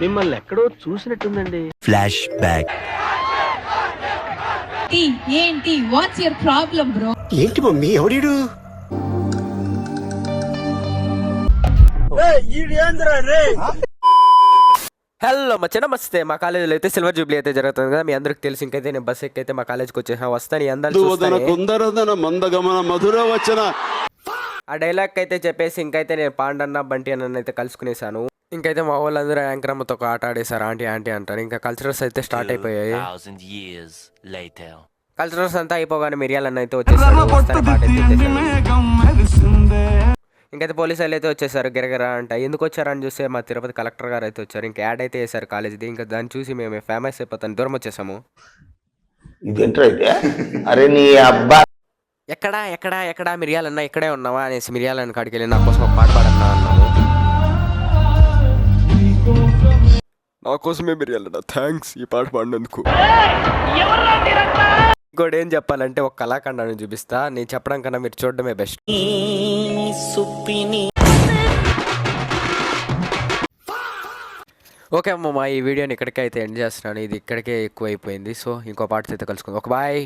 మిమ్మల్ని ఎక్కడో చూసినట్టుందండి. Flash back. ఏంటి వాట్స్ యువర్ ప్రాబ్లం బ్రో? ఏంటి మమ్మీ ఎవడీడు? హలో మచ్చ నమస్తే. మా కాలేజీలో అయితే సిల్వర్ జూబ్లీ అయితే జరుగుతుంది కదా, మీ అందరికి తెలిసి. ఇంకైతే నేను బస్ ఎక్కైతే మా కాలేజ్కి వచ్చేసా. వస్తాను ఆ డైలాగ్ అయితే చెప్పేసి ఇంకైతే నేను పాండన్న బంటి అన్న అయితే కలుసుకునేసాను. ఇంకైతే మా వాళ్ళందరూ యాంకరమ్మతో ఒక ఆట ఆడేశారు. ఆంటీ ఆంటీ అంటారు. ఇంకా కల్చరల్స్ అయితే స్టార్ట్ అయిపోయాయి. కల్చరల్స్ అంతా అయిపోగానే మిరియాలన్న అయితే వచ్చేసారు. ఇంకైతే పోలీసు వాళ్ళు అయితే వచ్చేసారు. గిరగిరా అంట. ఎందుకు వచ్చారని చూస్తే మా తిరుపతి కలెక్టర్ గారు అయితే వచ్చారు. ఇంకా యాడ్ అయితే వేసారు కాలేజీది. ఇంకా దాన్ని చూసి మేము ఫేమస్ అయిపోతాను దూరం వచ్చేసాము. అరే నీ అబ్బా ఎక్కడా ఎక్కడా ఎక్కడా మిరియాలన్న ఇక్కడే ఉన్నావా అనేసి మిరియాలన్న కాడికి వెళ్ళి నా కోసం ఒక పాట పాడన్నా అన్నాను. నా కోసమే మిరియాలన్న థ్యాంక్స్ ఈ పాట పాడినందుకు. ఇంకోటి ఏం చెప్పాలంటే ఒక కళాఖండాన్ని చూపిస్తా. నేను చెప్పడం కన్నా మీరు చూడడమే బెస్ట్. ఓకే అమ్మమ్మ, ఈ వీడియోని ఇక్కడికే అయితే ఎండ్ చేస్తున్నాను. ఇది ఇక్కడికే ఎక్కువ అయిపోయింది. సో ఇంకో పాట అయితే కలుసుకుందాం. ఒక బాయ్.